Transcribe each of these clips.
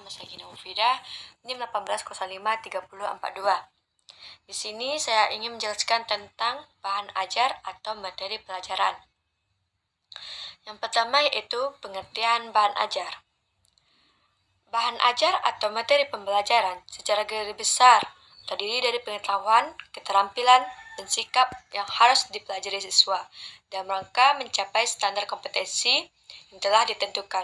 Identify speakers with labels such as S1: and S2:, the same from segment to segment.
S1: nama saya Gina Mufida, NIM 18053042. Di sini saya ingin menjelaskan tentang bahan ajar atau materi pelajaran. Yang pertama yaitu pengertian bahan ajar. Bahan ajar atau materi pembelajaran secara garis besar terdiri dari pengetahuan, keterampilan, dan sikap yang harus dipelajari siswa dalam rangka mencapai standar kompetensi yang telah ditentukan.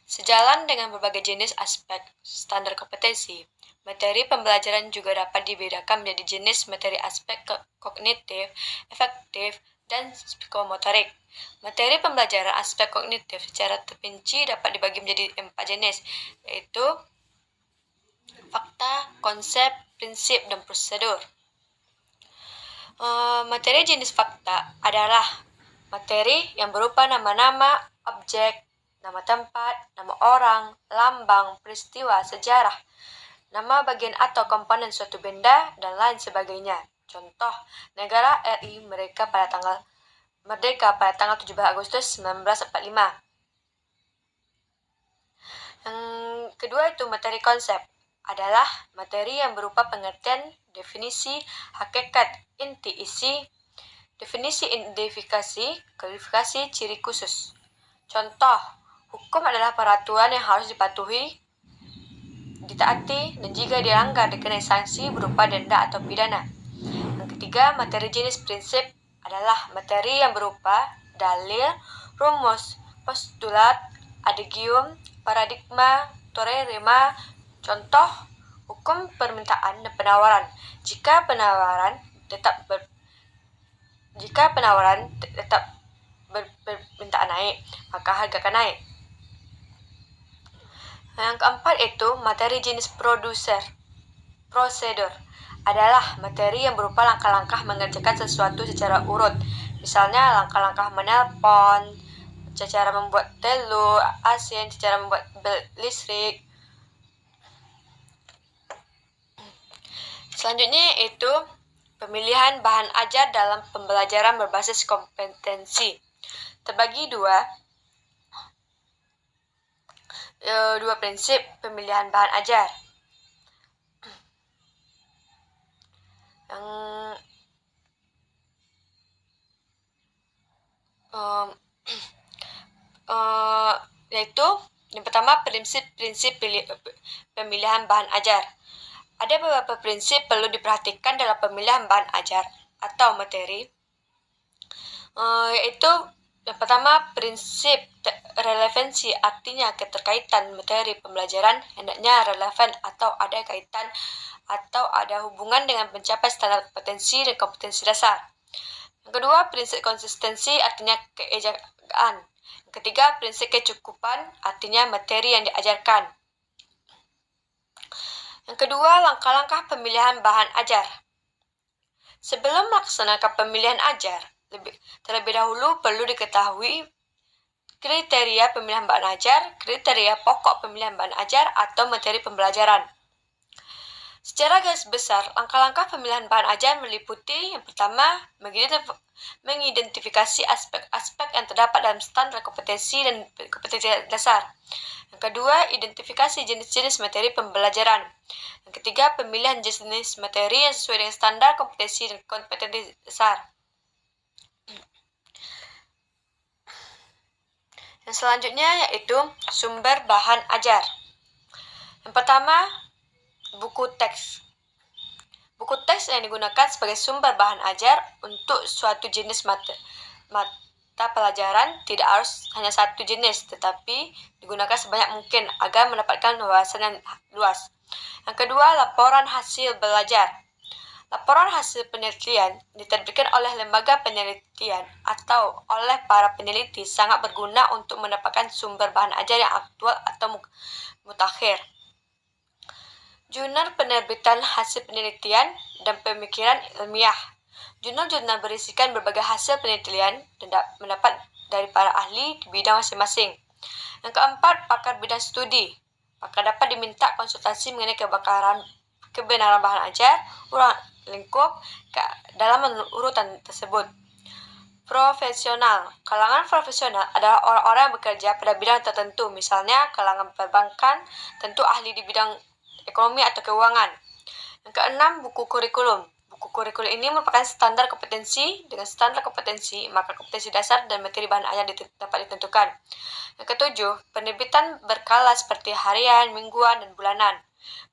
S1: Sejalan dengan berbagai jenis aspek standar kompetensi, materi pembelajaran juga dapat dibedakan menjadi jenis materi aspek kognitif, efektif, dan psikomotorik. Materi pembelajaran aspek kognitif secara terperinci dapat dibagi menjadi 4 jenis, yaitu fakta, konsep, prinsip, dan prosedur. Materi jenis fakta adalah materi yang berupa nama-nama, objek, nama tempat, nama orang, lambang, peristiwa, sejarah, nama bagian atau komponen suatu benda, dan lain sebagainya. Contoh, negara RI merdeka pada tanggal 17 Agustus 1945. Yang kedua itu materi konsep, adalah materi yang berupa pengertian, definisi, hakikat, inti, isi, definisi, identifikasi, kualifikasi, ciri khusus. Contoh, hukum adalah peraturan yang harus dipatuhi, ditaati, dan jika dilanggar dikenai sanksi berupa denda atau pidana. Yang ketiga, materi jenis prinsip adalah materi yang berupa dalil, rumus, postulat, adigium, paradigma, teorema. Contoh, hukum permintaan dan penawaran. Jika penawaran tetap permintaan naik, maka harga akan naik. Yang keempat itu materi jenis prosedur adalah materi yang berupa langkah-langkah mengerjakan sesuatu secara urut. Misalnya langkah-langkah menelpon, cara membuat telur asin, cara membuat bel listrik. Selanjutnya itu pemilihan bahan ajar dalam pembelajaran berbasis kompetensi. Terbagi dua prinsip pemilihan bahan ajar. Yaitu yang pertama prinsip pemilihan bahan ajar. Ada beberapa prinsip perlu diperhatikan dalam pemilihan bahan ajar atau materi, yaitu yang pertama prinsip relevansi, artinya keterkaitan materi pembelajaran hendaknya relevan atau ada kaitan atau ada hubungan dengan mencapai standar kompetensi dan kompetensi dasar. Yang kedua, prinsip konsistensi, artinya keejagaan. Yang ketiga, prinsip kecukupan, artinya materi yang diajarkan. Yang kedua, langkah-langkah pemilihan bahan ajar. Sebelum melaksanakan pemilihan ajar, terlebih dahulu perlu diketahui kriteria pemilihan bahan ajar, kriteria pokok pemilihan bahan ajar atau materi pembelajaran. Secara garis besar, langkah-langkah pemilihan bahan ajar meliputi yang pertama, mengidentifikasi aspek-aspek yang terdapat dalam standar kompetensi dan kompetensi dasar. Yang kedua, identifikasi jenis-jenis materi pembelajaran. Yang ketiga, pemilihan jenis materi yang sesuai dengan standar kompetensi dan kompetensi dasar. Yang selanjutnya yaitu sumber bahan ajar. Yang pertama, buku teks. Buku teks yang digunakan sebagai sumber bahan ajar untuk suatu jenis mata pelajaran tidak harus hanya satu jenis, tetapi digunakan sebanyak mungkin agar mendapatkan wawasan yang luas. Yang kedua, laporan hasil belajar. Laporan hasil penelitian diterbitkan oleh lembaga penelitian atau oleh para peneliti sangat berguna untuk mendapatkan sumber bahan ajar yang aktual atau mutakhir. Jurnal penerbitan hasil penelitian dan pemikiran ilmiah. Jurnal-jurnal berisikan berbagai hasil penelitian dan mendapat dari para ahli di bidang masing-masing. Yang keempat, pakar bidang studi. Pakar dapat diminta konsultasi mengenai kebenaran bahan ajar, ruang lingkup dalam urutan tersebut. Profesional. Kalangan profesional adalah orang-orang yang bekerja pada bidang tertentu, misalnya kalangan perbankan, tentu ahli di bidang ekonomi atau keuangan. Yang keenam, buku kurikulum. Buku kurikulum ini merupakan standar kompetensi. Dengan standar kompetensi, maka kompetensi dasar dan materi bahan ajar dapat ditentukan. Yang ketujuh, penerbitan berkala seperti harian, mingguan, dan bulanan.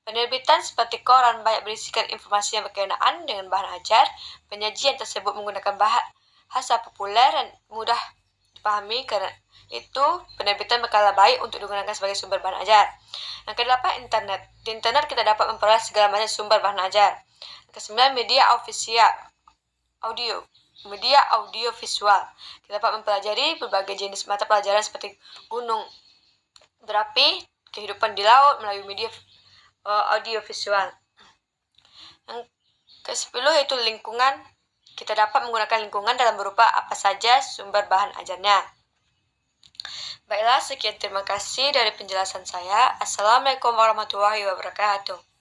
S1: Penerbitan seperti koran banyak berisikan informasi yang berkenaan dengan bahan ajar. Penyajian tersebut menggunakan bahasa populer dan mudah dipahami, karena itu penerbitan berkala baik untuk digunakan sebagai sumber bahan ajar. Yang kedelapan, internet. Di internet kita dapat memperoleh segala macam sumber bahan ajar. Yang kesembilan, media audio visual. Kita dapat mempelajari berbagai jenis mata pelajaran seperti gunung berapi, kehidupan di laut melalui media audio visual. Yang ke-10 yaitu lingkungan. Kita dapat menggunakan lingkungan dalam berupa apa saja sumber bahan ajarnya. Baiklah, sekian terima kasih dari penjelasan saya. Assalamualaikum warahmatullahi wabarakatuh.